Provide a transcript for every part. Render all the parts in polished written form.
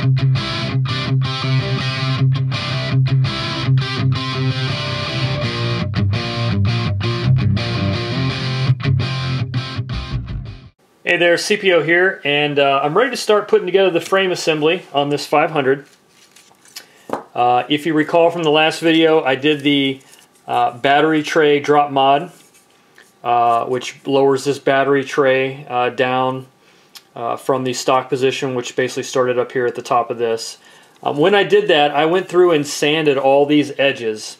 Hey there, CPO here, and I'm ready to start putting together the frame assembly on this 500. If you recall from the last video, I did the battery tray drop mod, which lowers this battery tray down from the stock position, which basically started up here at the top of this. When I did that, I went through and sanded all these edges.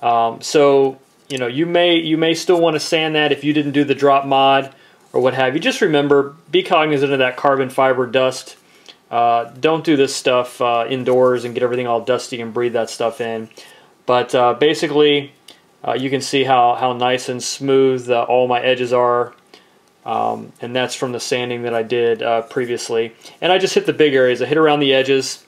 So you know, you may still want to sand that if you didn't do the drop mod or what have you. Just remember, be cognizant of that carbon fiber dust. Don't do this stuff indoors and get everything all dusty and breathe that stuff in. But basically, you can see how nice and smooth all my edges are. And that's from the sanding that I did previously. And I just hit the big areas. I hit around the edges.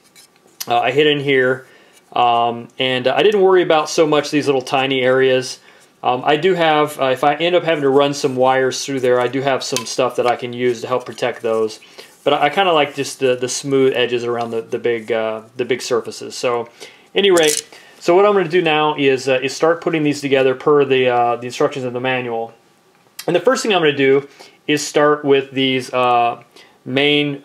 I hit in here. And I didn't worry about so much these little tiny areas. I do have, if I end up having to run some wires through there, I do have some stuff that I can use to help protect those. But I kind of like just the smooth edges around the big surfaces. So, any rate, so what I'm going to do now is start putting these together per the instructions in the manual. And the first thing I'm going to do is start with these main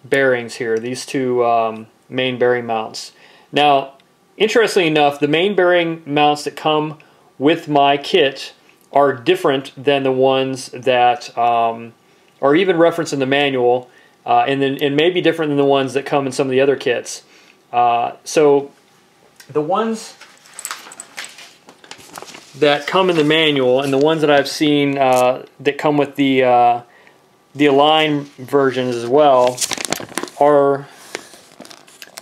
bearings here. These two main bearing mounts. Now, interestingly enough, the main bearing mounts that come with my kit are different than the ones that are even referenced in the manual, and maybe different than the ones that come in some of the other kits. So the ones that come in the manual and the ones that I've seen that come with the Align versions as well are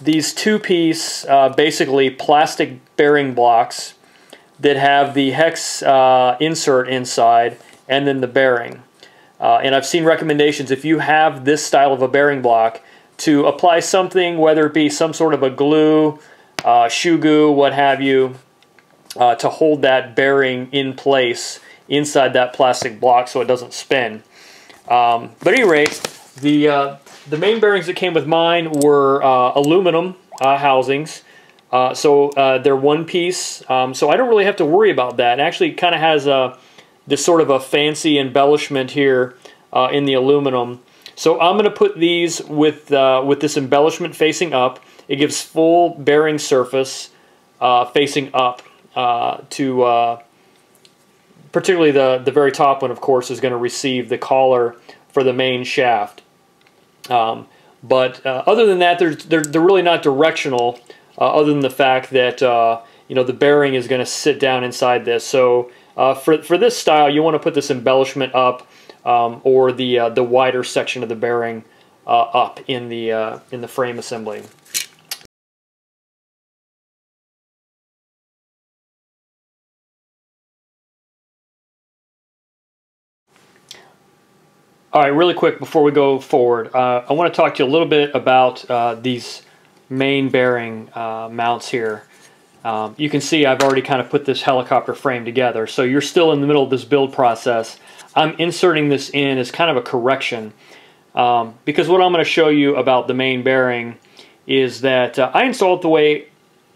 these two-piece, basically plastic bearing blocks that have the hex insert inside and then the bearing. And I've seen recommendations, if you have this style of a bearing block, to apply something, whether it be some sort of a glue, shoe goo, what have you, to hold that bearing in place inside that plastic block so it doesn't spin. But at any rate, the main bearings that came with mine were aluminum housings. So they're one piece, so I don't really have to worry about that. It actually kind of has this sort of a fancy embellishment here in the aluminum. So I'm going to put these with this embellishment facing up. It gives full bearing surface facing up to particularly the very top one, of course, is going to receive the collar for the main shaft. But other than that, they're really not directional. Other than the fact that you know, the bearing is going to sit down inside this. So for this style, you want to put this embellishment up, or the wider section of the bearing up in the frame assembly. All right, really quick before we go forward, I want to talk to you a little bit about these main bearing mounts here. You can see I've already kind of put this helicopter frame together, so you're still in the middle of this build process. I'm inserting this in as kind of a correction, because what I'm going to show you about the main bearing is that I installed the way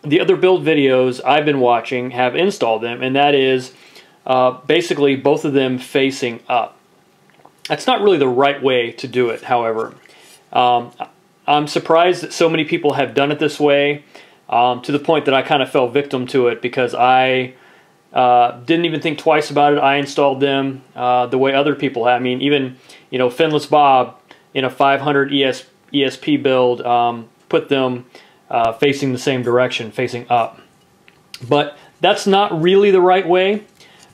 the other build videos I've been watching have installed them, and that is basically both of them facing up. That's not really the right way to do it, however. I'm surprised that so many people have done it this way, to the point that I kind of fell victim to it, because I didn't even think twice about it. I installed them the way other people have. I mean, even, you know, Finless Bob in a 500 ESP build put them facing the same direction, facing up. But that's not really the right way.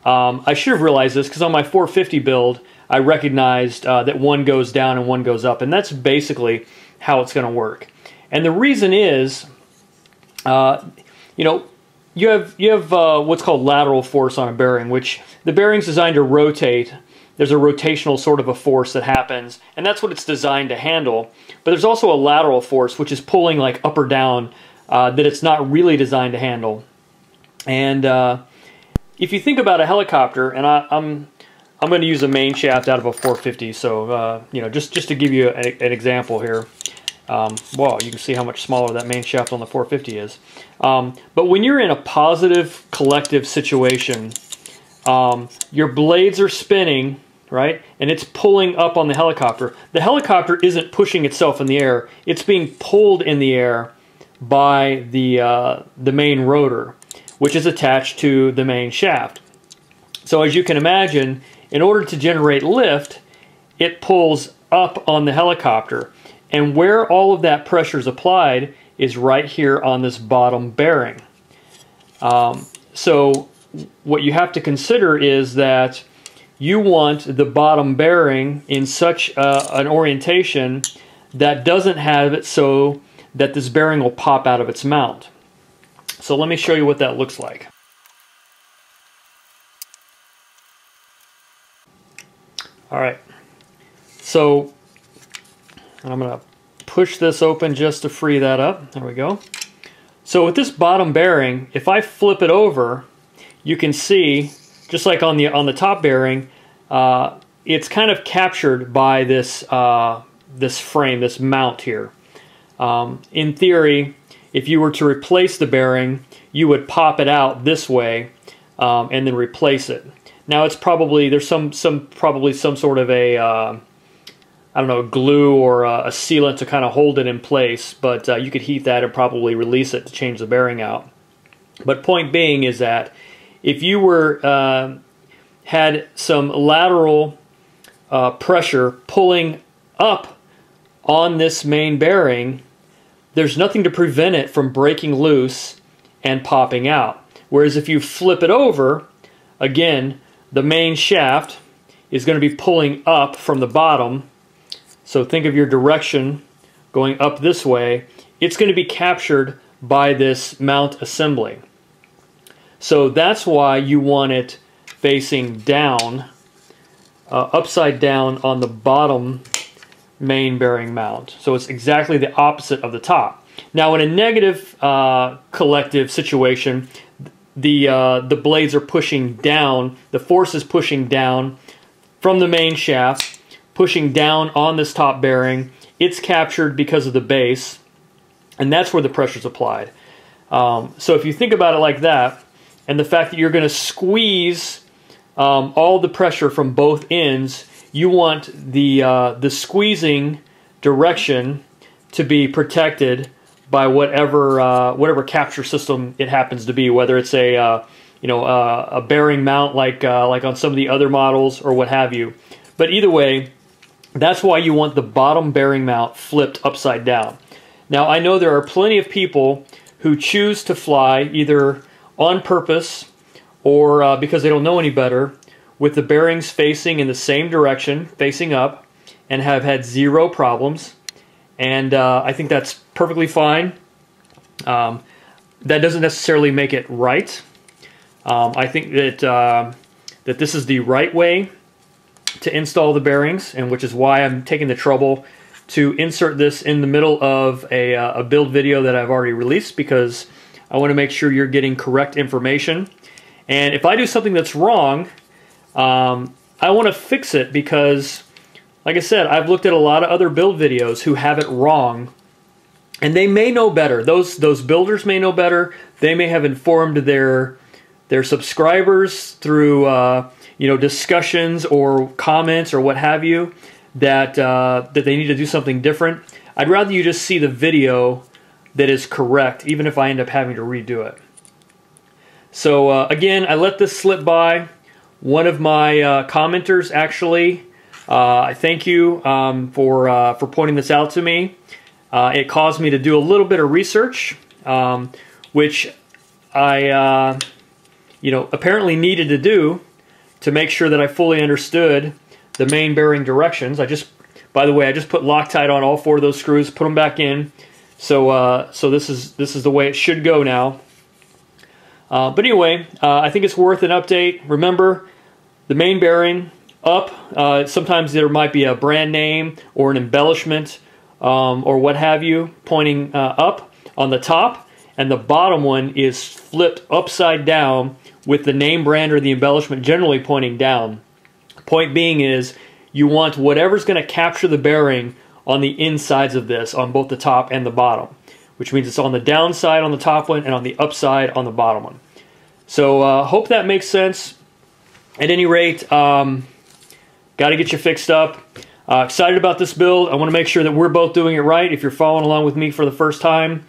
I should have realized this, because on my 450 build, I recognized that one goes down and one goes up, and that's basically how it's going to work. And the reason is, you know, you have what's called lateral force on a bearing, which the bearing's designed to rotate. There's a rotational sort of a force that happens, and that's what it's designed to handle. But there's also a lateral force, which is pulling like up or down, that it's not really designed to handle. And if you think about a helicopter, and I'm going to use a main shaft out of a 450, so you know, just to give you an example here. Well, you can see how much smaller that main shaft on the 450 is. But when you're in a positive collective situation, your blades are spinning, right? And it's pulling up on the helicopter. The helicopter isn't pushing itself in the air. It's being pulled in the air by the main rotor, which is attached to the main shaft. So as you can imagine, in order to generate lift, it pulls up on the helicopter. And where all of that pressure is applied is right here on this bottom bearing. So what you have to consider is that you want the bottom bearing in such an orientation that doesn't have it so that this bearing will pop out of its mount. So let me show you what that looks like. All right, so I'm going to push this open just to free that up. There we go. So with this bottom bearing, if I flip it over, you can see, just like on the top bearing, it's kind of captured by this this frame, this mount here. In theory, if you were to replace the bearing, you would pop it out this way and then replace it. Now it's probably, there's probably some sort of a I don't know, glue or a sealant to kind of hold it in place, but you could heat that and probably release it to change the bearing out. But point being is that if you were had some lateral pressure pulling up on this main bearing, there's nothing to prevent it from breaking loose and popping out. Whereas if you flip it over, again, the main shaft is going to be pulling up from the bottom. So think of your direction going up this way. It's going to be captured by this mount assembly. So that's why you want it facing down, upside down on the bottom main bearing mount. So it's exactly the opposite of the top. Now in a negative collective situation, the blades are pushing down, the force is pushing down from the main shaft, pushing down on this top bearing. It's captured because of the base, and that's where the pressure is applied. So if you think about it like that, and the fact that you're going to squeeze all the pressure from both ends, you want the squeezing direction to be protected by whatever capture system it happens to be, whether it's a bearing mount like on some of the other models or what have you. But either way, that's why you want the bottom bearing mount flipped upside down. Now I know there are plenty of people who choose to fly either on purpose or because they don't know any better, with the bearings facing in the same direction, facing up, and have had zero problems. And I think that's perfectly fine. That doesn't necessarily make it right. I think that that this is the right way to install the bearings, and which is why I'm taking the trouble to insert this in the middle of a build video that I've already released, because I want to make sure you're getting correct information. And if I do something that's wrong, I want to fix it, because like I said, I've looked at a lot of other build videos who have it wrong, and they may know better. Those builders may know better. They may have informed their subscribers through discussions or comments or what have you that that they need to do something different. I'd rather you just see the video that is correct, even if I end up having to redo it. So again, I let this slip by. One of my commenters actually, I thank you for pointing this out to me. It caused me to do a little bit of research, which I apparently needed to do to make sure that I fully understood the main bearing directions. By the way, I just put Loctite on all 4 of those screws, put them back in. So this is the way it should go now. But anyway, I think it's worth an update. Remember, the main bearing up. Sometimes there might be a brand name or an embellishment or what have you pointing up on the top, and the bottom one is flipped upside down with the name brand or the embellishment generally pointing down. Point being is, you want whatever's going to capture the bearing on the insides of this, on both the top and the bottom, which means it's on the downside on the top one and on the upside on the bottom one. So hope that makes sense. At any rate, got to get you fixed up. Excited about this build. I want to make sure that we're both doing it right. If you're following along with me for the first time,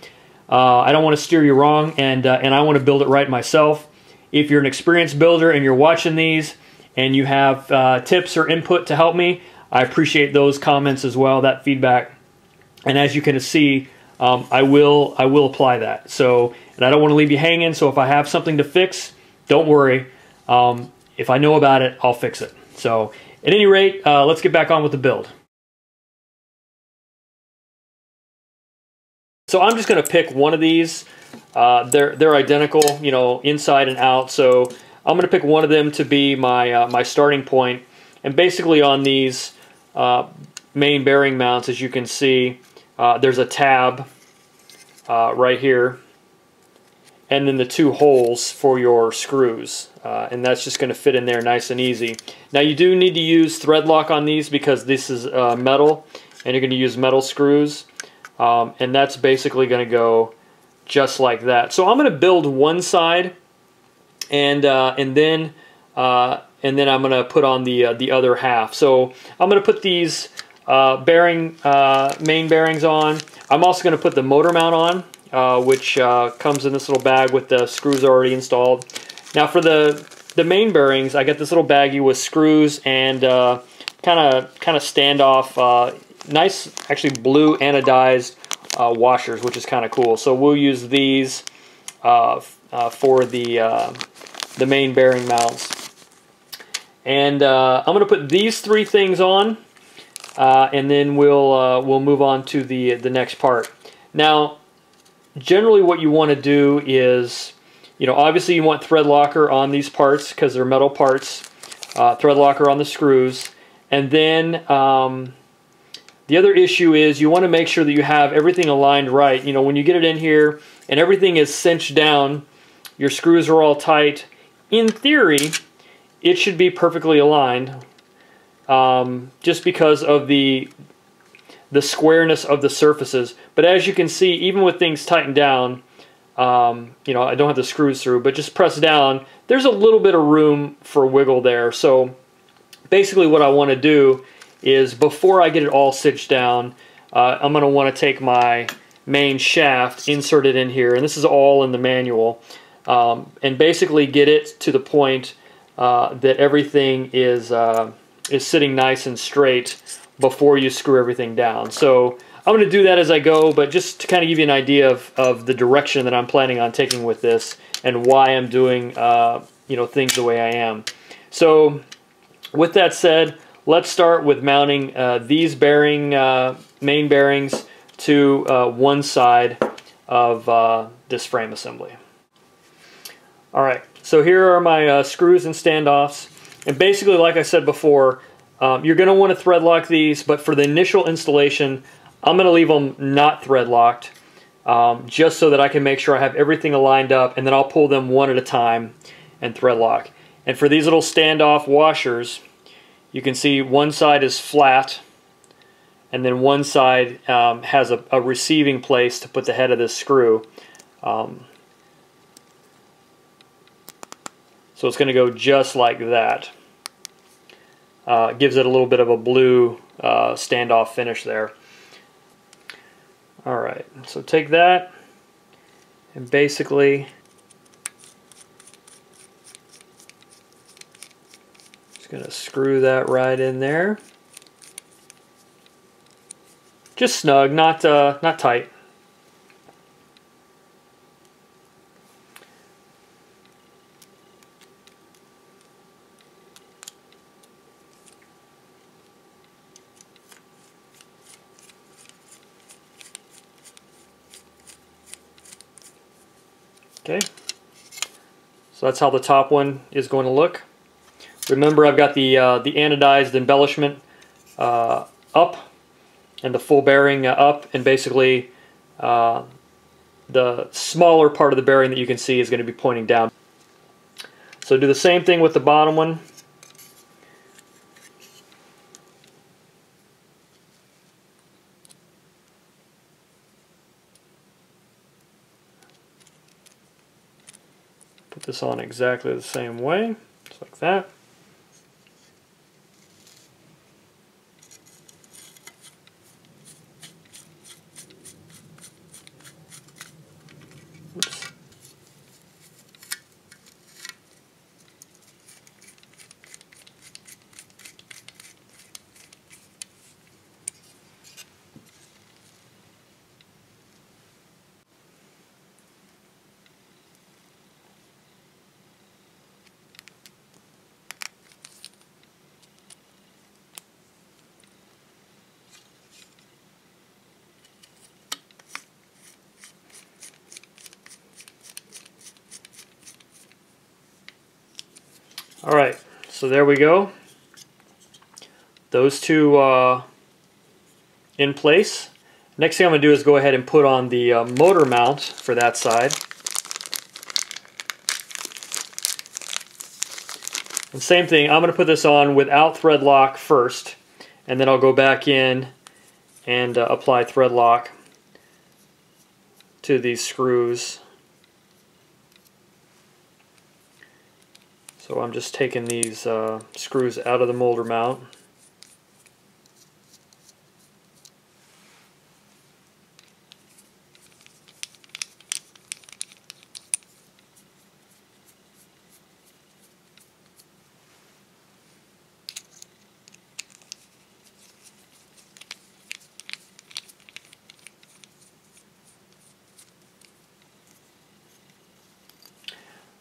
I don't want to steer you wrong, and I want to build it right myself. If you're an experienced builder and you're watching these and you have tips or input to help me, I appreciate those comments as well, that feedback. And as you can see, I will apply that. So, and I don't want to leave you hanging. So if I have something to fix, don't worry. If I know about it, I'll fix it. So at any rate, let's get back on with the build. So I'm just going to pick one of these. They're identical, you know, inside and out. So I'm going to pick one of them to be my my starting point. And basically on these main bearing mounts, as you can see, there's a tab right here, and then the two holes for your screws, and that's just going to fit in there nice and easy. Now you do need to use thread lock on these because this is metal, and you're going to use metal screws, and that's basically going to go just like that. So I'm going to build one side, and then I'm going to put on the other half. So I'm going to put these main bearings on. I'm also going to put the motor mount on, which comes in this little bag with the screws already installed. Now for the main bearings, I got this little baggie with screws and kind of standoff, nice, actually blue anodized washers, which is kind of cool. So we'll use these for the main bearing mounts. And I'm going to put these three things on, and then we'll move on to the next part. Now, generally what you want to do is, you know, obviously you want thread locker on these parts because they're metal parts, thread locker on the screws, and then the other issue is you want to make sure that you have everything aligned right. You know, when you get it in here and everything is cinched down, your screws are all tight, in theory, it should be perfectly aligned, just because of the squareness of the surfaces. But as you can see, even with things tightened down, you know, I don't have the screws through, but just press down, there's a little bit of room for wiggle there. So basically what I want to do is, before I get it all cinched down, I'm going to want to take my main shaft, insert it in here, and this is all in the manual, and basically get it to the point that everything is sitting nice and straight before you screw everything down. So I'm going to do that as I go, but just to kind of give you an idea of the direction that I'm planning on taking with this and why I'm doing you know, things the way I am. So with that said, let's start with mounting these main bearings to one side of this frame assembly. Alright, so here are my screws and standoffs, and basically, like I said before, you're going to want to thread lock these, but for the initial installation, I'm going to leave them not thread locked, just so that I can make sure I have everything aligned up, and then I'll pull them one at a time and thread lock. And for these little standoff washers, you can see one side is flat, and then one side has a receiving place to put the head of this screw. So it's going to go just like that. Gives it a little bit of a blue standoff finish there. Alright, so take that and basically just going to screw that right in there. Just snug, not tight. Okay, so that's how the top one is going to look. Remember, I've got the anodized embellishment up, and the full bearing up, and basically the smaller part of the bearing that you can see is going to be pointing down. So do the same thing with the bottom one. this on exactly the same way, just like that. Oops. All right, so there we go. Those two in place. Next thing I'm going to do is go ahead and put on the motor mount for that side. And same thing, I'm going to put this on without thread lock first, and then I'll go back in and apply thread lock to these screws. So I'm just taking these screws out of the motor mount.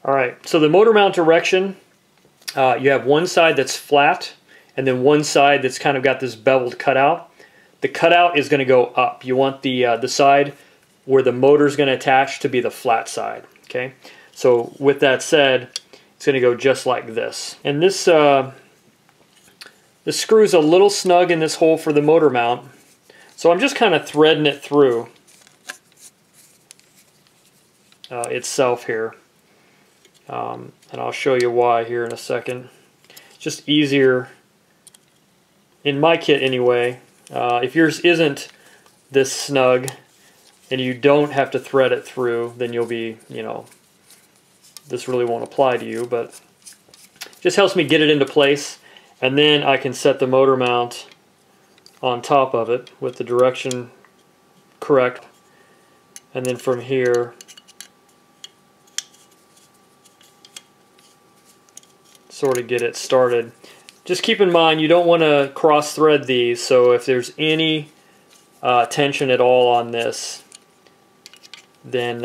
Alright, so the motor mount direction, you have one side that's flat and then one side that's kind of got this beveled cutout. The cutout is going to go up. You want the side where the motor is going to attach to be the flat side. Okay, so with that said, it's going to go just like this. And this the screw is a little snug in this hole for the motor mount, so I'm just kind of threading it through itself here. And I'll show you why here in a second. It's just easier, in my kit anyway. If yours isn't this snug and you don't have to thread it through, then you'll be, you know, this really won't apply to you, but just helps me get it into place, and then I can set the motor mount on top of it with the direction correct, and then from here sort of get it started. Just keep in mind you don't want to cross thread these, so if there's any tension at all on this, then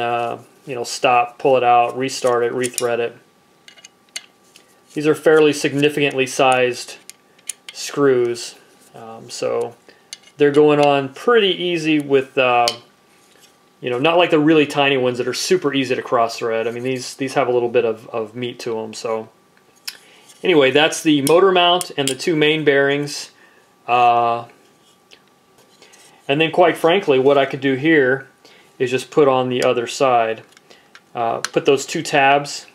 you know, stop, pull it out, restart it, rethread it. These are fairly significantly sized screws, so they're going on pretty easy with you know, not like the really tiny ones that are super easy to cross thread. I mean, these have a little bit of meat to them. So anyway, that's the motor mount and the two main bearings. And then quite frankly, what I could do here is just put on the other side. Put those two tabs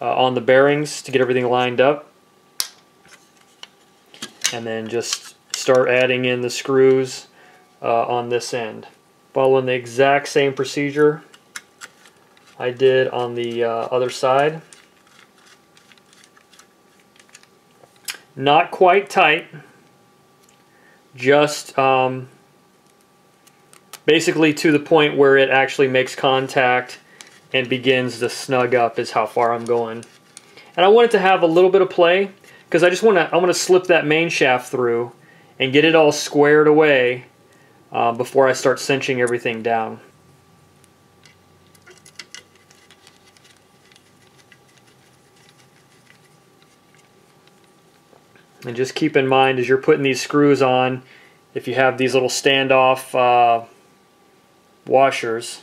on the bearings to get everything lined up. And then just start adding in the screws on this end. Following the exact same procedure I did on the other side. Not quite tight, just basically to the point where it actually makes contact and begins to snug up is how far I'm going. And I want it to have a little bit of play because I want to slip that main shaft through and get it all squared away before I start cinching everything down. And just keep in mind as you're putting these screws on, if you have these little standoff washers,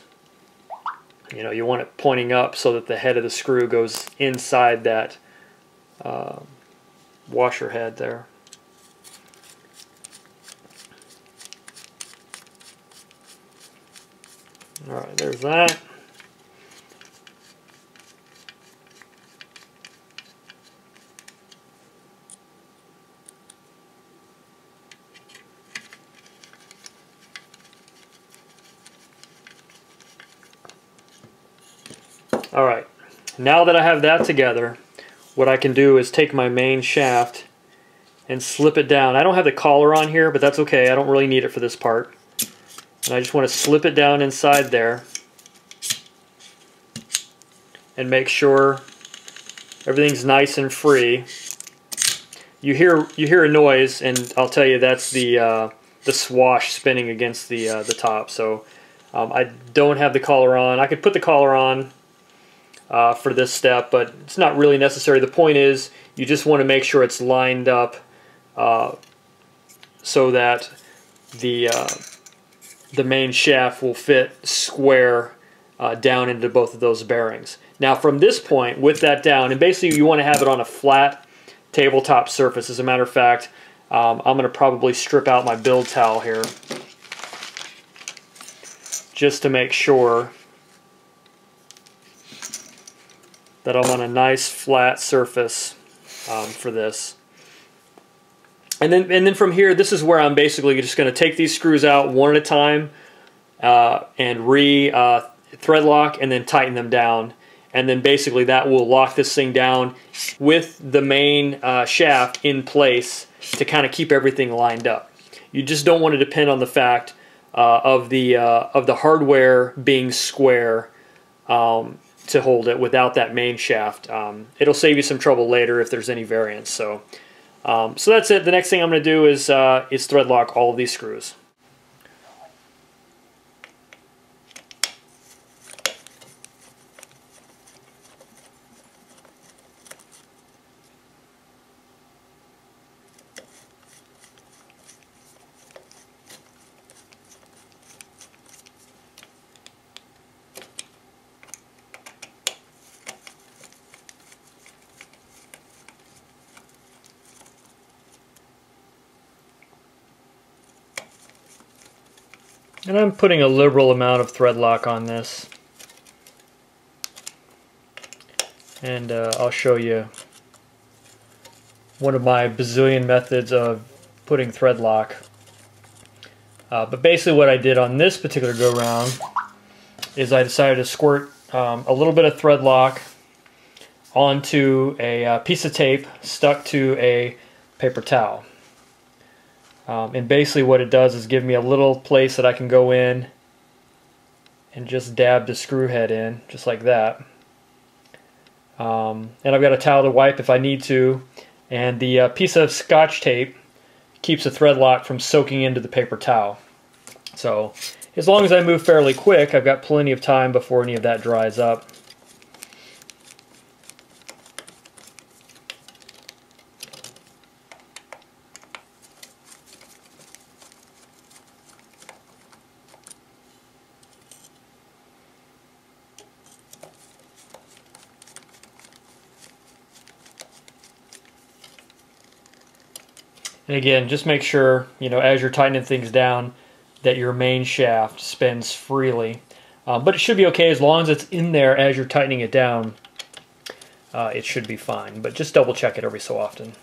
you know, you want it pointing up so that the head of the screw goes inside that washer head there. Alright, there's that. Alright, Now that I have that together, what I can do is take my main shaft and slip it down. I don't have the collar on here, but that's okay. I don't really need it for this part. And I just want to slip it down inside there and make sure everything's nice and free. You hear a noise, and I'll tell you that's the swash spinning against the top. So I don't have the collar on. I could put the collar on for this step, but it's not really necessary. The point is, you just want to make sure it's lined up so that the main shaft will fit square down into both of those bearings. Now from this point, with that down, and basically you want to have it on a flat tabletop surface. As a matter of fact, I'm going to probably strip out my build towel here just to make sure that I'm on a nice flat surface for this. And then from here, this is where I'm basically just going to take these screws out one at a time and thread lock and then tighten them down. And then basically that will lock this thing down with the main shaft in place to kind of keep everything lined up. You just don't want to depend on the fact of the hardware being square to hold it without that main shaft. It'll save you some trouble later if there's any variance. So that's it. The next thing I'm going to do is thread lock all of these screws. And I'm putting a liberal amount of thread lock on this. And I'll show you one of my bazillion methods of putting thread lock. But basically what I did on this particular go round is I decided to squirt a little bit of thread lock onto a piece of tape stuck to a paper towel. And basically what it does is give me a little place that I can go in and just dab the screw head in, just like that. And I've got a towel to wipe if I need to. And the piece of Scotch tape keeps the thread lock from soaking into the paper towel. So as long as I move fairly quick, I've got plenty of time before any of that dries up. And again, just make sure, as you're tightening things down, that your main shaft spins freely. But it should be okay as long as it's in there as you're tightening it down. It should be fine, but just double check it every so often.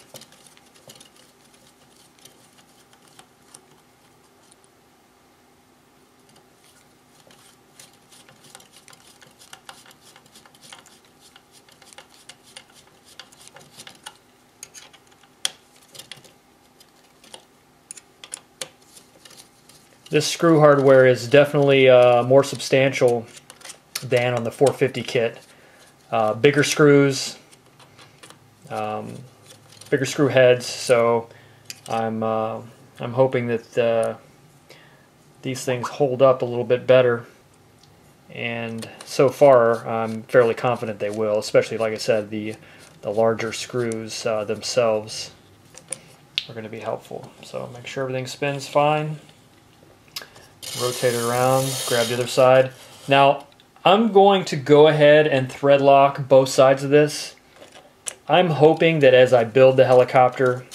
This screw hardware is definitely more substantial than on the 450 kit. Bigger screws, bigger screw heads. So I'm hoping that these things hold up a little bit better. And so far, I'm fairly confident they will. Especially, like I said, the larger screws themselves are going to be helpful. So make sure everything spins fine. Rotate it around, grab the other side. Now, I'm going to go ahead and thread lock both sides of this. I'm hoping that as I build the helicopter,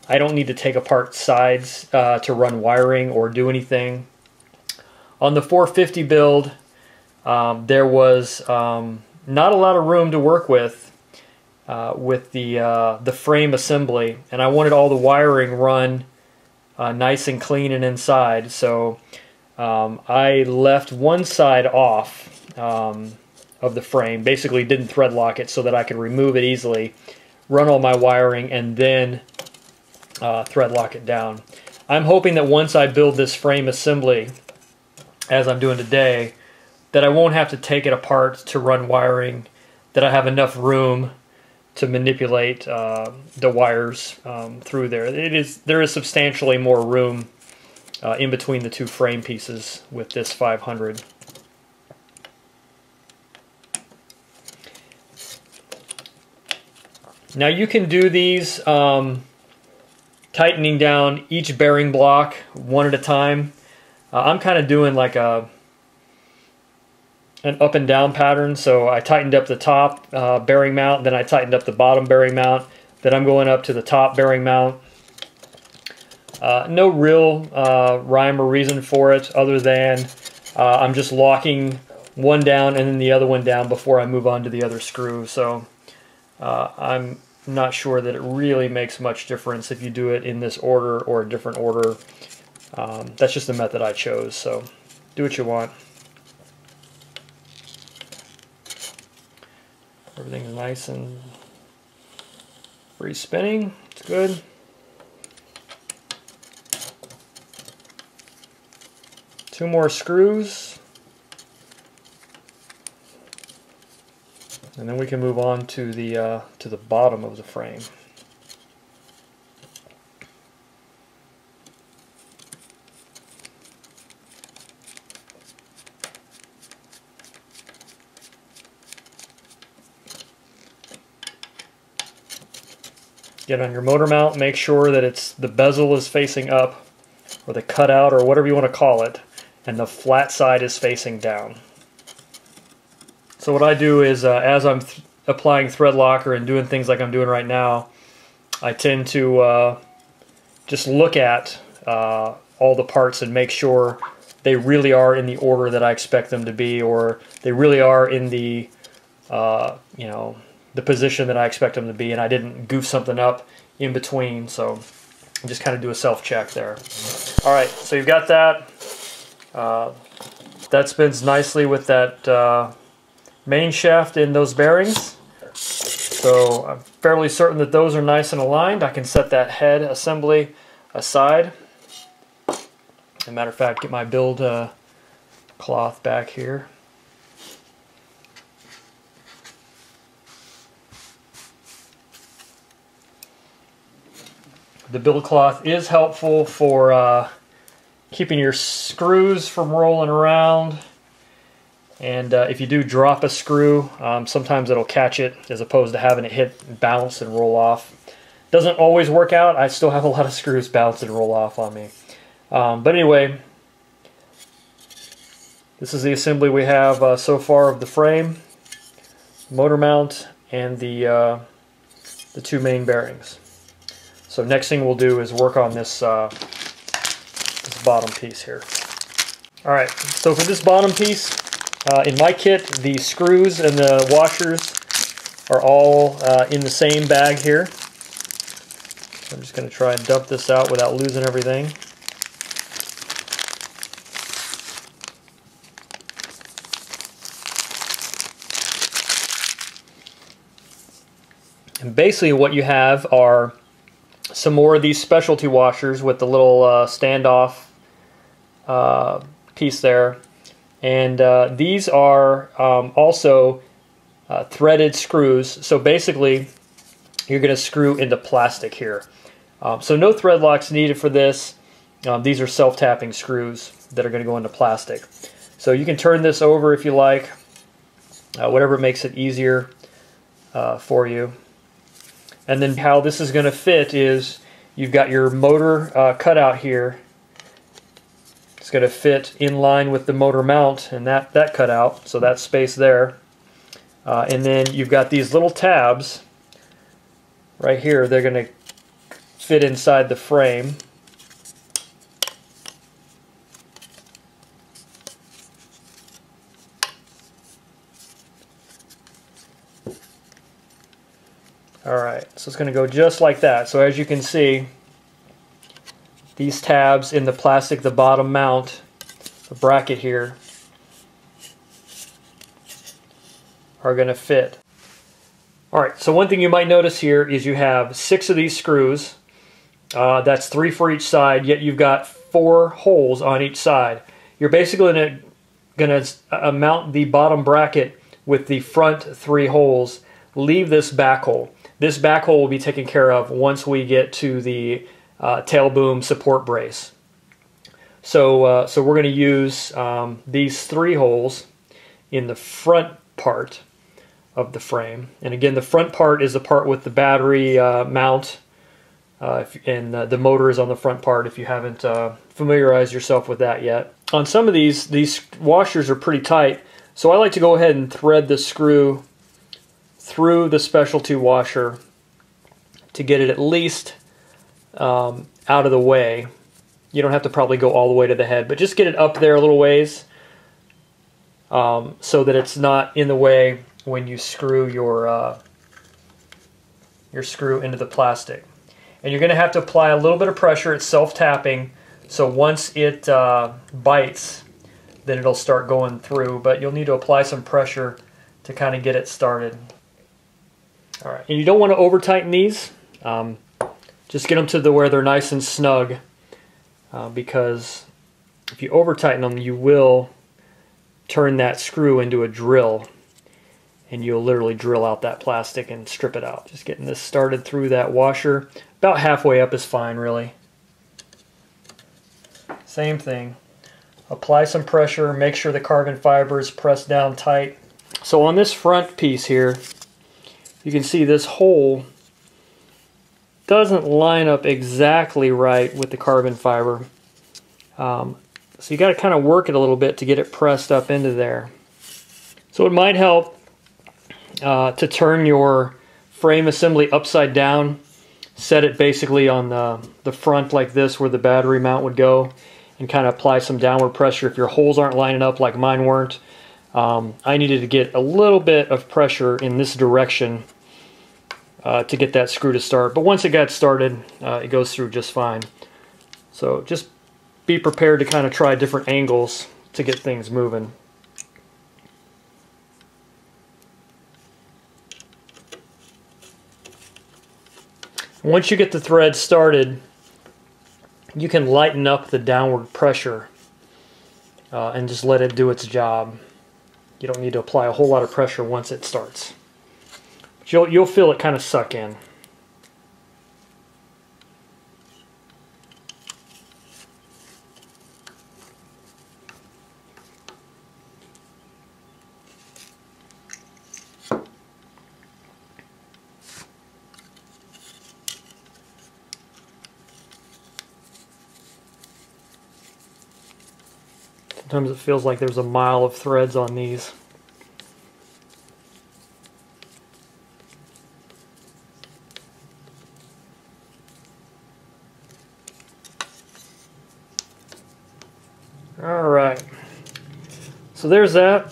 I don't need to take apart sides to run wiring or do anything. On the 450 build, there was not a lot of room to work with the frame assembly, and I wanted all the wiring run nice and clean and inside. So I left one side off, of the frame. Basically didn't thread lock it so that I could remove it easily, run all my wiring, and then thread lock it down. I'm hoping that once I build this frame assembly, as I'm doing today, that I won't have to take it apart to run wiring, that I have enough room to manipulate the wires through there. There is substantially more room in between the two frame pieces with this 500. Now you can do these tightening down each bearing block one at a time. I'm kind of doing like an up and down pattern, so I tightened up the top bearing mount, then I tightened up the bottom bearing mount, then I'm going up to the top bearing mount. No real rhyme or reason for it other than I'm just locking one down and then the other one down before I move on to the other screw. So I'm not sure that it really makes much difference if you do it in this order or a different order. That's just the method I chose, so do what you want. Everything's nice and free spinning. It's good. Two more screws. And then we can move on to the bottom of the frame. Get on your motor mount, make sure that the bezel is facing up, or the cutout, or whatever you want to call it, and the flat side is facing down. So what I do is, as I'm applying thread locker and doing things like I'm doing right now, I tend to just look at all the parts and make sure they really are in the order that I expect them to be, or they really are in the you know, the position that I expect them to be, and I didn't goof something up in between. So I just kind of do a self-check there. All right, so you've got that. That spins nicely with that main shaft in those bearings. So I'm fairly certain that those are nice and aligned. I can set that head assembly aside. As a matter of fact, get my build cloth back here. The build cloth is helpful for keeping your screws from rolling around. And if you do drop a screw, sometimes it'll catch it as opposed to having it hit, bounce, and roll off. Doesn't always work out. I still have a lot of screws bounce and roll off on me. But anyway, this is the assembly we have so far of the frame, motor mount, and the two main bearings. So next thing we'll do is work on this, this bottom piece here. All right, so for this bottom piece, in my kit, the screws and the washers are all in the same bag here. So I'm just going to try and dump this out without losing everything. And basically what you have are some more of these specialty washers with the little standoff piece there. And these are also threaded screws. So basically you're going to screw into plastic here. So no thread locks needed for this. These are self-tapping screws that are going to go into plastic. So you can turn this over if you like, whatever makes it easier for you. And then how this is going to fit is you've got your motor cutout here. It's going to fit in line with the motor mount and that cutout, so that space there. And then you've got these little tabs right here. They're going to fit inside the frame. Alright, so it's going to go just like that. So as you can see, these tabs in the plastic, the bottom mount, the bracket here, are going to fit. Alright, so one thing you might notice here is you have 6 of these screws. That's 3 for each side, yet you've got 4 holes on each side. You're basically going to mount the bottom bracket with the front 3 holes. Leave this back hole. This back hole will be taken care of once we get to the tail boom support brace. So we're going to use these 3 holes in the front part of the frame. And again, the front part is the part with the battery mount, and the motor is on the front part if you haven't familiarized yourself with that yet. On some of these washers are pretty tight, so I like to go ahead and thread the screw through the specialty washer to get it at least out of the way. You don't have to probably go all the way to the head, but just get it up there a little ways so that it's not in the way when you screw your screw into the plastic. And you're going to have to apply a little bit of pressure. It's self-tapping, so once it bites, then it'll start going through, but you'll need to apply some pressure to kind of get it started. Alright, and you don't want to over tighten these. Just get them to where they're nice and snug, because if you over tighten them, you will turn that screw into a drill, and you'll literally drill out that plastic and strip it out. Just getting this started through that washer. About halfway up is fine, really. Same thing. Apply some pressure, make sure the carbon fiber is pressed down tight. So on this front piece here, you can see this hole doesn't line up exactly right with the carbon fiber. So you got to kind of work it a little bit to get it pressed up into there. So it might help to turn your frame assembly upside down, set it basically on the front like this where the battery mount would go, and kind of apply some downward pressure if your holes aren't lining up like mine weren't. I needed to get a little bit of pressure in this direction to get that screw to start, but once it got started, it goes through just fine. So just be prepared to kind of try different angles to get things moving. Once you get the thread started, you can lighten up the downward pressure and just let it do its job. You don't need to apply a whole lot of pressure once it starts. But you'll feel it kind of suck in. Sometimes it feels like there's a mile of threads on these. Alright, so there's that.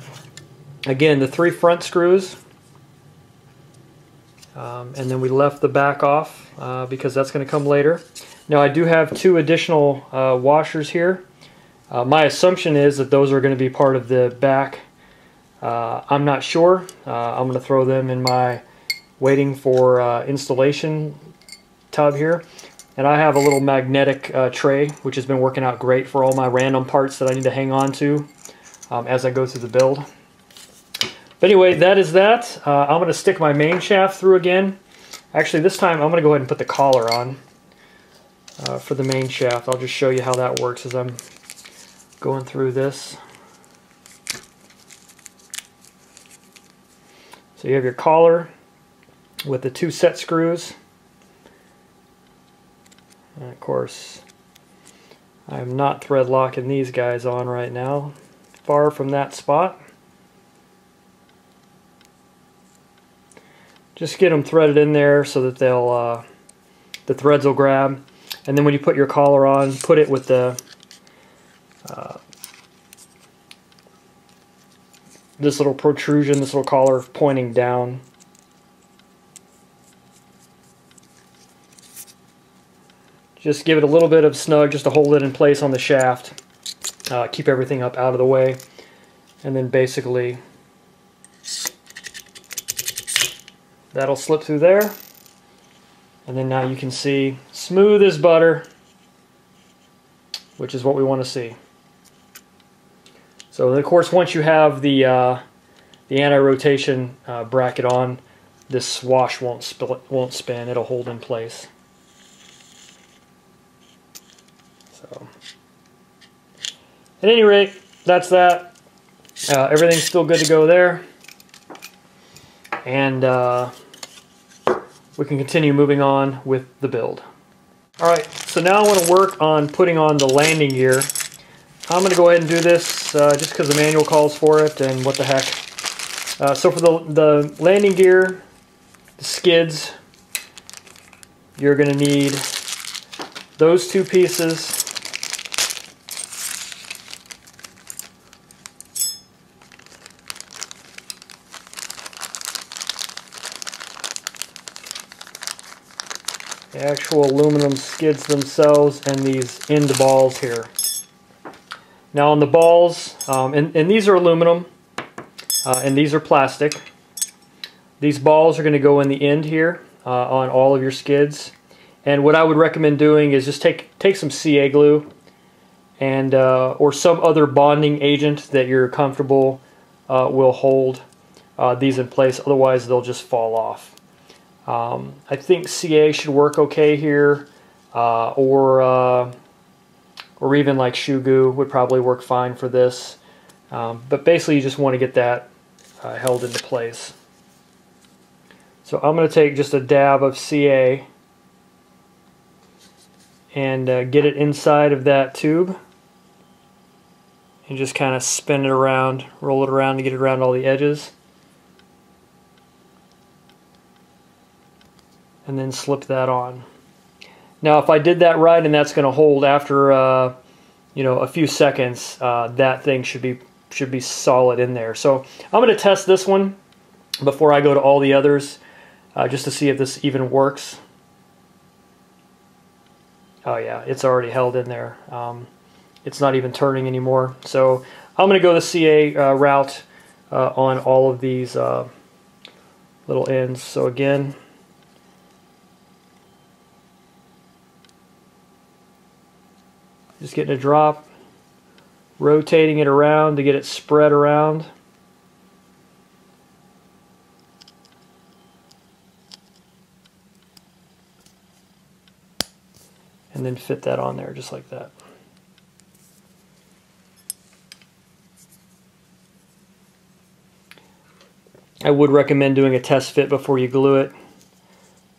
Again, the 3 front screws. And then we left the back off because that's going to come later. Now I do have 2 additional washers here. My assumption is that those are going to be part of the back. I'm not sure. I'm going to throw them in my waiting for installation tub here. And I have a little magnetic tray, which has been working out great for all my random parts that I need to hang on to as I go through the build. But anyway, that is that. I'm going to stick my main shaft through again. Actually, this time I'm going to go ahead and put the collar on for the main shaft. I'll just show you how that works as I'm going through this. So you have your collar with the 2 set screws. And of course, I'm not thread locking these guys on right now. Far from that spot. Just get them threaded in there so that they'll the threads will grab. And then when you put your collar on, put it with the this little protrusion, this little collar pointing down. Just give it a little bit of snug just to hold it in place on the shaft. Keep everything up out of the way. And then basically That'll slip through there. And then now you can see smooth as butter, which is what we want to see. So of course, once you have the anti-rotation bracket on, this swash won't spin. It'll hold in place. So at any rate, that's that. Everything's still good to go there, and we can continue moving on with the build. Alright, so now I want to work on putting on the landing gear. I'm going to go ahead and do this just because the manual calls for it, and what the heck. So for the landing gear, the skids, you're going to need those two pieces. The actual aluminum skids themselves, and these end balls here. Now on the balls, and these are aluminum, and these are plastic. These balls are going to go in the end here on all of your skids. And what I would recommend doing is just take some CA glue and or some other bonding agent that you're comfortable will hold these in place. Otherwise, they'll just fall off. I think CA should work okay here, or even like shoe goo would probably work fine for this. But basically, you just want to get that held into place. So I'm going to take just a dab of CA and get it inside of that tube, and just kind of spin it around, roll it around to get it around all the edges. And then slip that on. Now if I did that right, and that's going to hold after you know, a few seconds, that thing should be solid in there. So I'm going to test this one before I go to all the others, just to see if this even works. Oh yeah, it's already held in there. It's not even turning anymore. So I'm going to go the CA route on all of these little ends. So again, just getting a drop, rotating it around to get it spread around. And then fit that on there just like that. I would recommend doing a test fit before you glue it,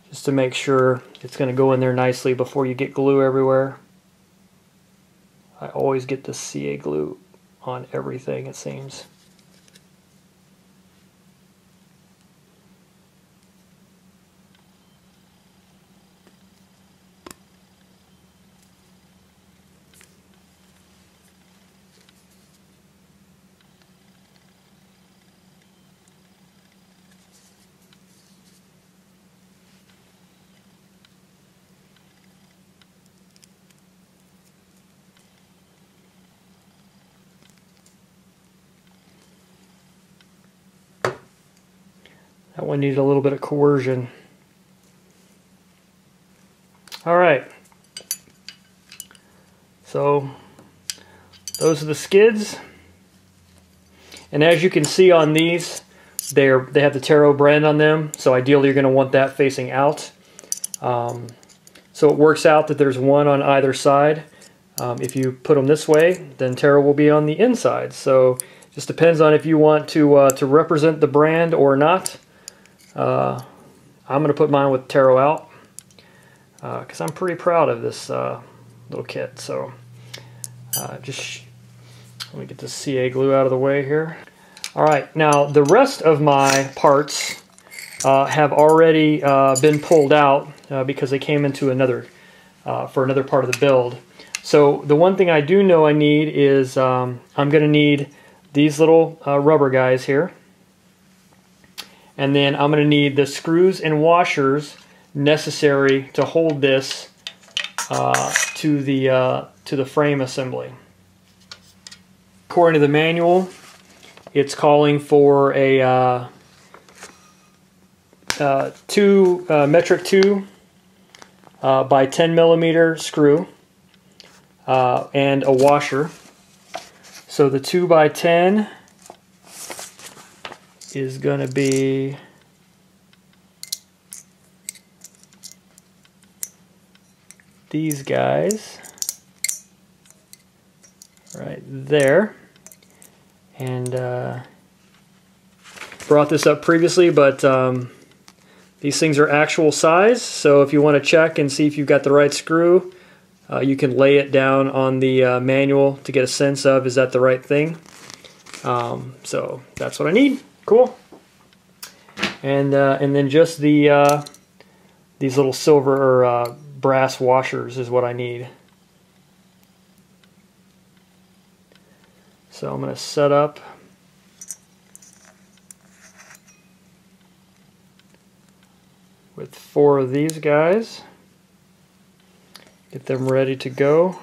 just to make sure it's going to go in there nicely before you get glue everywhere. I always get the CA glue on everything, it seems. That one needed a little bit of coercion. Alright, so those are the skids, and as you can see on these, they have the Taro brand on them, so ideally you're going to want that facing out. So it works out that there's one on either side. If you put them this way, then Taro will be on the inside, so just depends on if you want to represent the brand or not. I'm going to put mine with Taro out because I'm pretty proud of this little kit. So just let me get the CA glue out of the way here. Alright, now the rest of my parts have already been pulled out because they came into another for another part of the build. So the one thing I do know I need is I'm going to need these little rubber guys here. And then I'm going to need the screws and washers necessary to hold this to the frame assembly. According to the manual, it's calling for a metric 2 by 10 millimeter screw and a washer. So the 2 by 10 is going to be these guys right there. And brought this up previously, but these things are actual size, so if you want to check and see if you've got the right screw, you can lay it down on the manual to get a sense of, is that the right thing? So that's what I need. Cool. And then just the these little silver or brass washers is what I need. So I'm going to set up with 4 of these guys, get them ready to go.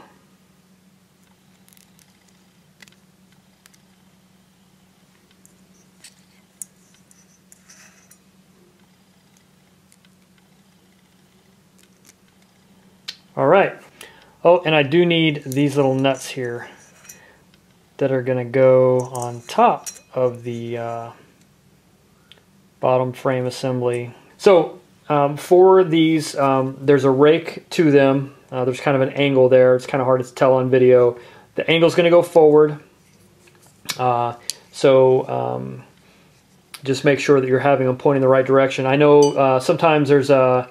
All right. Oh, and I do need these little nuts here that are going to go on top of the bottom frame assembly. So for these, there's a rake to them. There's kind of an angle there. It's kind of hard to tell on video. The angle's going to go forward. Just make sure that you're having them pointing the right direction. I know sometimes there's a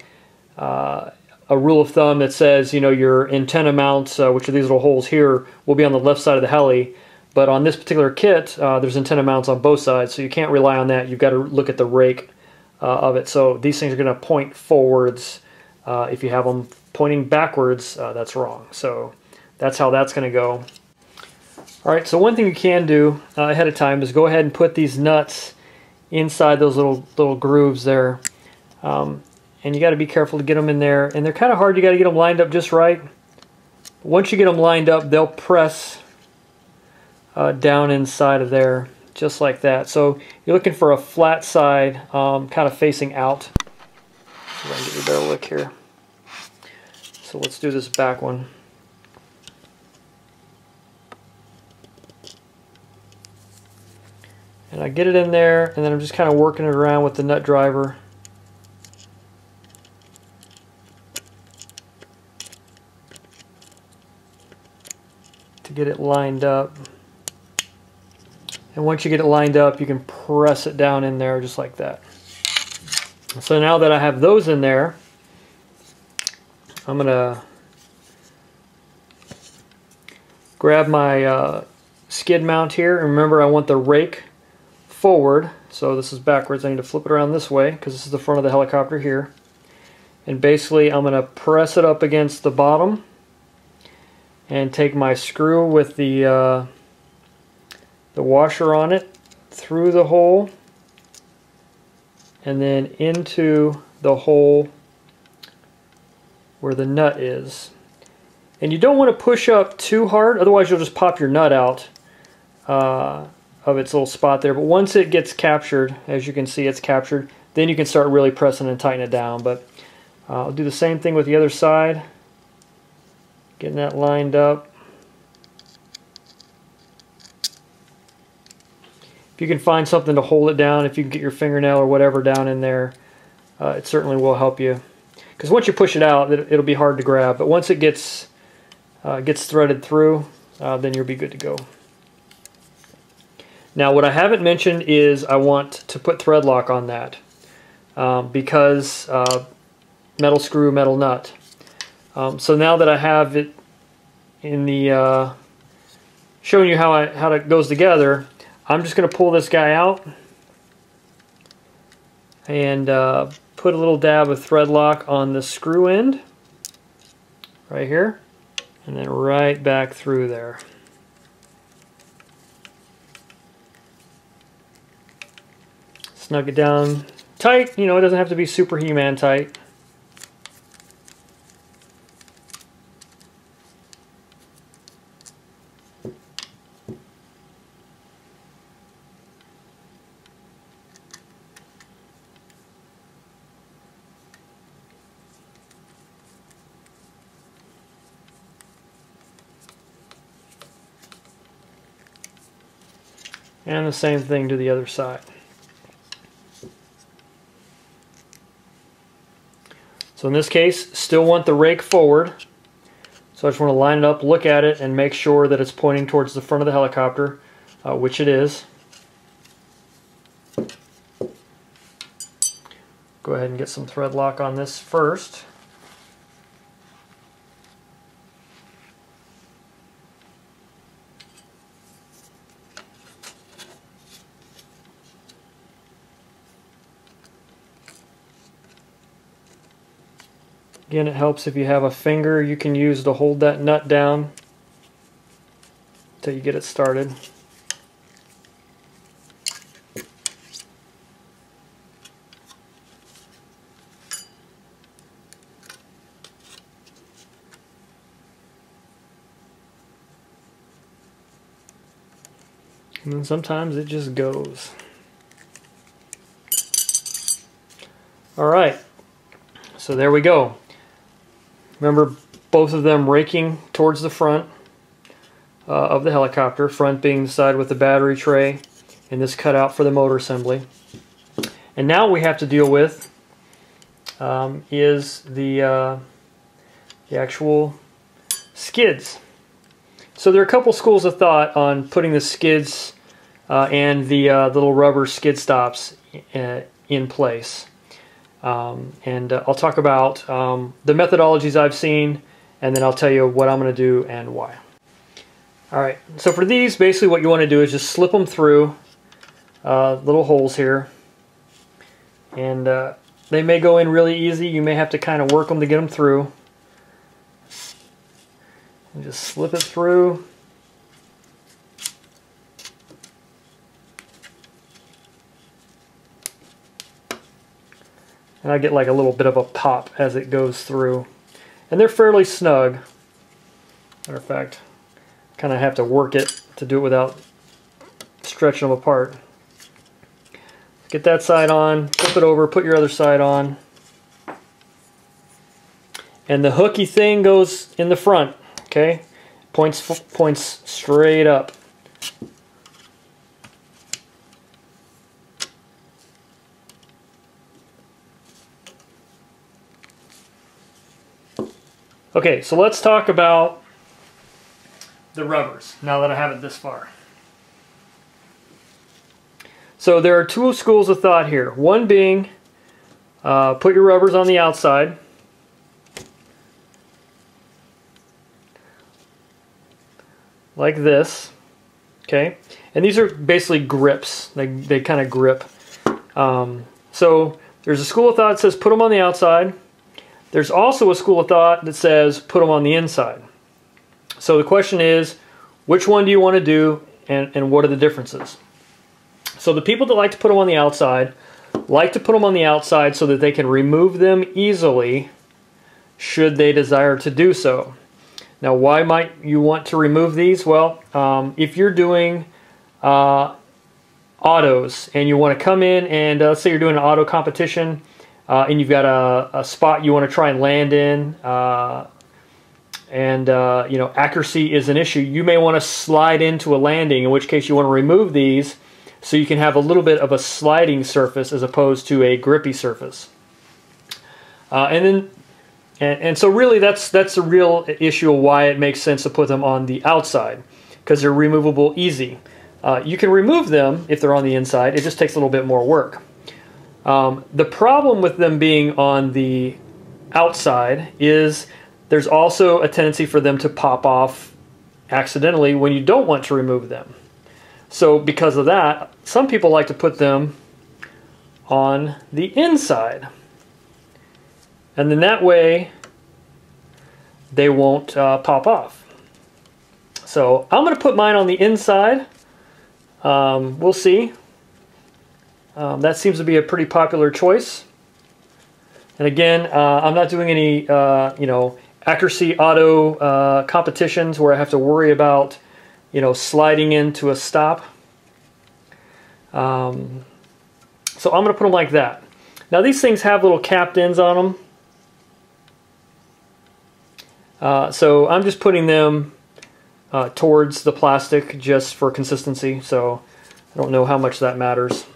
rule of thumb that says, you know, your antenna mounts, which are these little holes here, will be on the left side of the heli. But on this particular kit, there's antenna mounts on both sides, so you can't rely on that. You've got to look at the rake of it. So these things are going to point forwards. If you have them pointing backwards, that's wrong. So that's how that's going to go. All right, so one thing you can do ahead of time is go ahead and put these nuts inside those little grooves there. And you got to be careful to get them in there. And they're kind of hard. You got to get them lined up just right. Once you get them lined up, they'll press down inside of there, just like that. So you're looking for a flat side, kind of facing out. So I can get you a better look here. So let's do this back one. And I get it in there, and then I'm just kind of working it around with the nut driver. To get it lined up. And once you get it lined up, you can press it down in there just like that. So now that I have those in there, I'm going to grab my skid mount here. And remember, I want the rake forward. So this is backwards. I need to flip it around this way because this is the front of the helicopter here. And basically, I'm going to press it up against the bottom and take my screw with the washer on it through the hole and then into the hole where the nut is. And you don't want to push up too hard, otherwise you'll just pop your nut out of its little spot there. But once it gets captured, as you can see it's captured, then you can start really pressing and tighten it down. But I'll do the same thing with the other side, getting that lined up. If you can find something to hold it down, if you can get your fingernail or whatever down in there, it certainly will help you. Because once you push it out, it'll be hard to grab. But once it gets threaded through, then you'll be good to go. Now, what I haven't mentioned is I want to put thread lock on that because metal screw, metal nut. So now that I have it in the showing you how it goes together, I'm just going to pull this guy out and put a little dab of thread lock on the screw end right here and then right back through there. Snug it down tight. You know, it doesn't have to be super He-Man tight. And the same thing to the other side. So in this case, still want the rake forward. So I just want to line it up, look at it, and make sure that it's pointing towards the front of the helicopter, which it is. Go ahead and get some thread lock on this first. Again, it helps if you have a finger you can use to hold that nut down until you get it started. And then sometimes it just goes. All right, so there we go. Remember, both of them raking towards the front of the helicopter, front being the side with the battery tray, and this cutout for the motor assembly. And now we have to deal with is the actual skids. So there are a couple schools of thought on putting the skids and the little rubber skid stops in place. And I'll talk about the methodologies I've seen, and then I'll tell you what I'm going to do and why. Alright, so for these, basically what you want to do is just slip them through little holes here. And they may go in really easy. You may have to kind of work them to get them through. And just slip it through. And I get like a little bit of a pop as it goes through. And they're fairly snug. Matter of fact, kind of have to work it to do it without stretching them apart. Get that side on, flip it over, put your other side on. And the hooky thing goes in the front, okay? Points straight up. Okay, so let's talk about the rubbers, now that I have it this far. So there are two schools of thought here. One being, put your rubbers on the outside. Like this, okay? And these are basically grips. They kind of grip. So there's a school of thought that says put them on the outside. There's also a school of thought that says put them on the inside. So the question is, which one do you want to do, and what are the differences? So the people that like to put them on the outside like to put them on the outside so that they can remove them easily should they desire to do so. Now, why might you want to remove these? Well, if you're doing autos and you want to come in and let's say you're doing an auto competition, and you've got a spot you want to try and land in, and you know, accuracy is an issue. You may want to slide into a landing, in which case you want to remove these so you can have a little bit of a sliding surface as opposed to a grippy surface. And so really that's the real issue of why it makes sense to put them on the outside, because they're removable easy. You can remove them if they're on the inside. It just takes a little bit more work. The problem with them being on the outside is there's also a tendency for them to pop off accidentally when you don't want to remove them. So because of that, some people like to put them on the inside. And then that way they won't pop off. So I'm going to put mine on the inside. We'll see. That seems to be a pretty popular choice. And again, I'm not doing any you know, accuracy auto competitions where I have to worry about, you know, sliding into a stop. So I'm going to put them like that. Now these things have little capped ends on them. So I'm just putting them towards the plastic just for consistency. So I don't know how much that matters.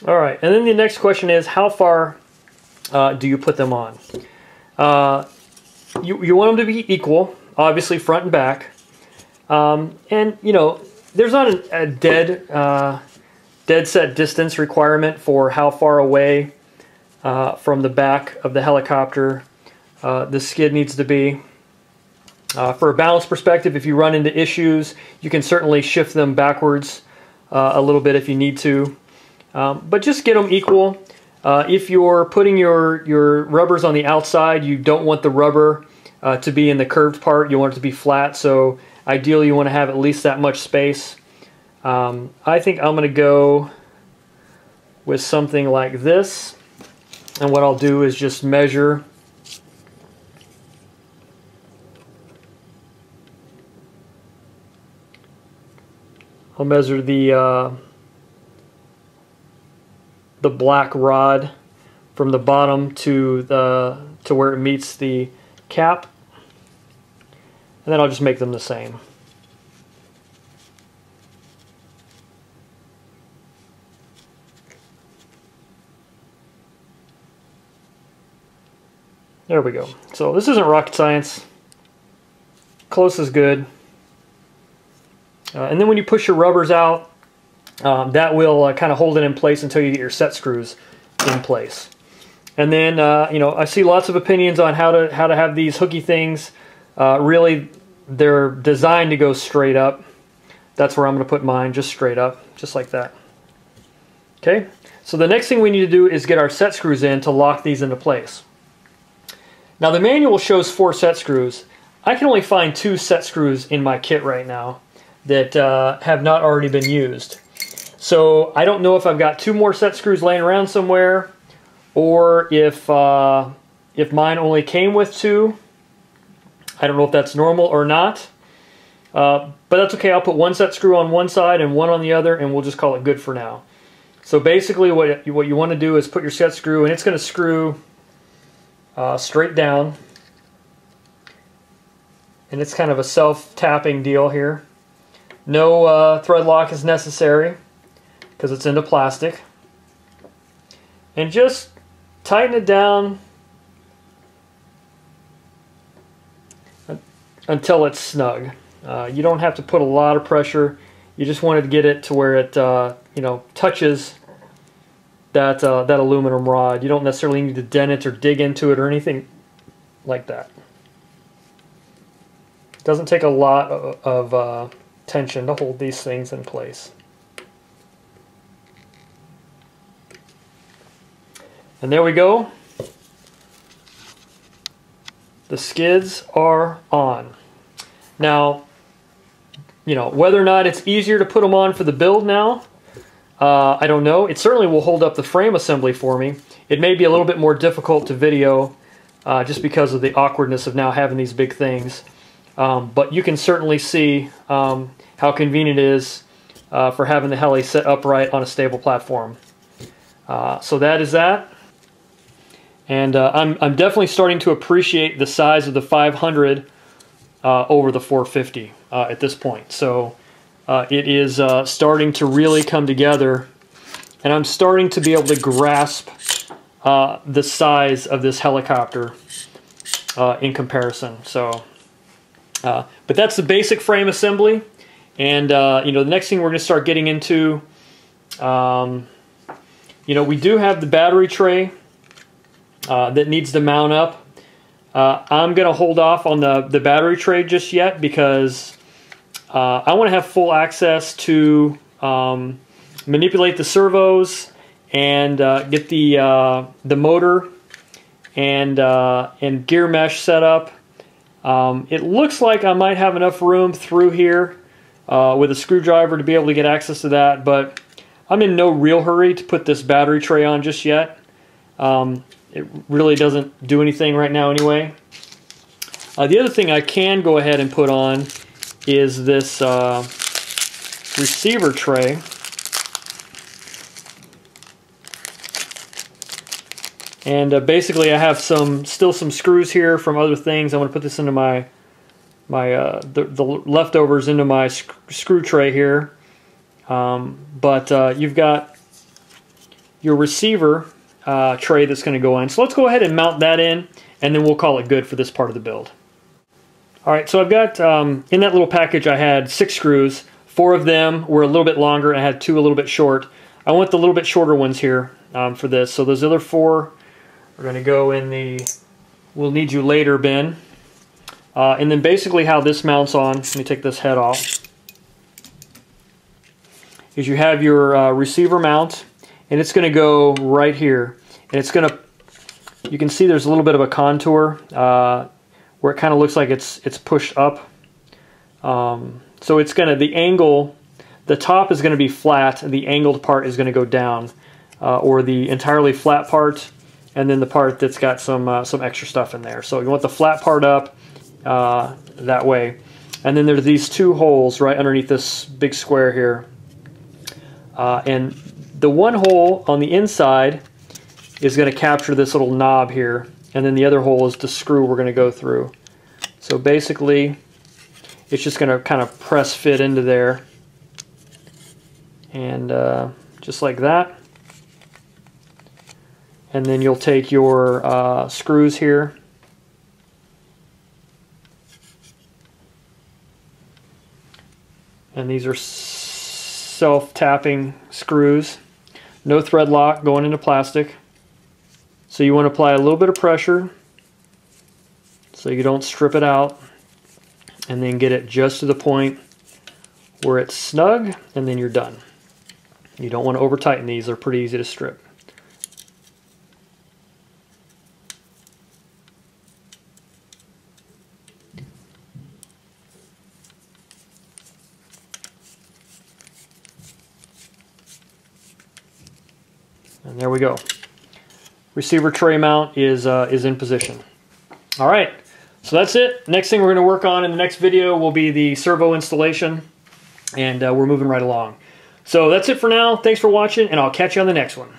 All right, and then the next question is, how far do you put them on? You want them to be equal, obviously front and back. And, you know, there's not a dead set distance requirement for how far away from the back of the helicopter the skid needs to be. For a balance perspective, if you run into issues, you can certainly shift them backwards a little bit if you need to. But just get them equal. If you're putting your rubbers on the outside, you don't want the rubber to be in the curved part. You want it to be flat, so ideally you want to have at least that much space. I think I'm going to go with something like this. And what I'll do is just measure. I'll measure the black rod from the bottom to where it meets the cap, and then I'll just make them the same. There we go. So this isn't rocket science. Close is good. And then when you push your rubbers out, that will kind of hold it in place until you get your set screws in place. And then, you know, I see lots of opinions on how to have these hooky things. Really, they're designed to go straight up. That's where I'm going to put mine, just straight up, just like that. Okay, so the next thing we need to do is get our set screws in to lock these into place. Now the manual shows 4 set screws. I can only find 2 set screws in my kit right now that have not already been used. So I don't know if I've got 2 more set screws laying around somewhere, or if mine only came with 2. I don't know if that's normal or not, but that's okay. I'll put 1 set screw on one side and 1 on the other, and we'll just call it good for now. So basically what you want to do is put your set screw, and it's going to screw straight down, and it's kind of a self-tapping deal here. No thread lock is necessary because it's into plastic. And just tighten it down until it's snug. You don't have to put a lot of pressure. You just want to get it to where it you know, touches that aluminum rod. You don't necessarily need to dent it or dig into it or anything like that. It doesn't take a lot of tension to hold these things in place. And there we go. The skids are on. Now, you know, whether or not it's easier to put them on for the build now, I don't know. It certainly will hold up the frame assembly for me. It may be a little bit more difficult to video just because of the awkwardness of now having these big things. But you can certainly see how convenient it is for having the heli set upright on a stable platform. So that is that. And I'm definitely starting to appreciate the size of the 500 over the 450 at this point. So it is starting to really come together, and I'm starting to be able to grasp the size of this helicopter in comparison. So, but that's the basic frame assembly, and you know, the next thing we're going to start getting into, you know, we do have the battery tray that needs to mount up. I'm going to hold off on the battery tray just yet because I want to have full access to manipulate the servos and get the motor and gear mesh set up. It looks like I might have enough room through here with a screwdriver to be able to get access to that, but I'm in no real hurry to put this battery tray on just yet. It really doesn't do anything right now anyway. The other thing I can go ahead and put on is this receiver tray. And basically I have still some screws here from other things. I'm going to put this into the leftovers into my screw tray here. But you've got your receiver tray that's going to go in. So let's go ahead and mount that in, and then we'll call it good for this part of the build. Alright, so I've got, in that little package I had 6 screws. 4 of them were a little bit longer, and I had 2 a little bit short. I want the little bit shorter ones here for this. So those other 4 are going to go in the "we'll need you later" bin. And then basically how this mounts on, let me take this head off, is you have your receiver mount, and it's going to go right here. And it's going to, you can see there's a little bit of a contour where it kind of looks like it's pushed up. So it's going to, the angle, the top is going to be flat, and the angled part is going to go down, or the entirely flat part, and then the part that's got some extra stuff in there. So you want the flat part up that way. And then there's these 2 holes right underneath this big square here. And the one hole on the inside is going to capture this little knob here, and then the other hole is the screw we're going to go through. So basically, it's just going to kind of press fit into there, and just like that. And then you'll take your screws here, and these are self-tapping screws. No thread lock going into plastic. So you want to apply a little bit of pressure so you don't strip it out, and then get it just to the point where it's snug, and then you're done. You don't want to over tighten these, they're pretty easy to strip. And there we go. Receiver tray mount is in position. All right, so that's it. Next thing we're going to work on in the next video will be the servo installation, and we're moving right along. So that's it for now. Thanks for watching, and I'll catch you on the next one.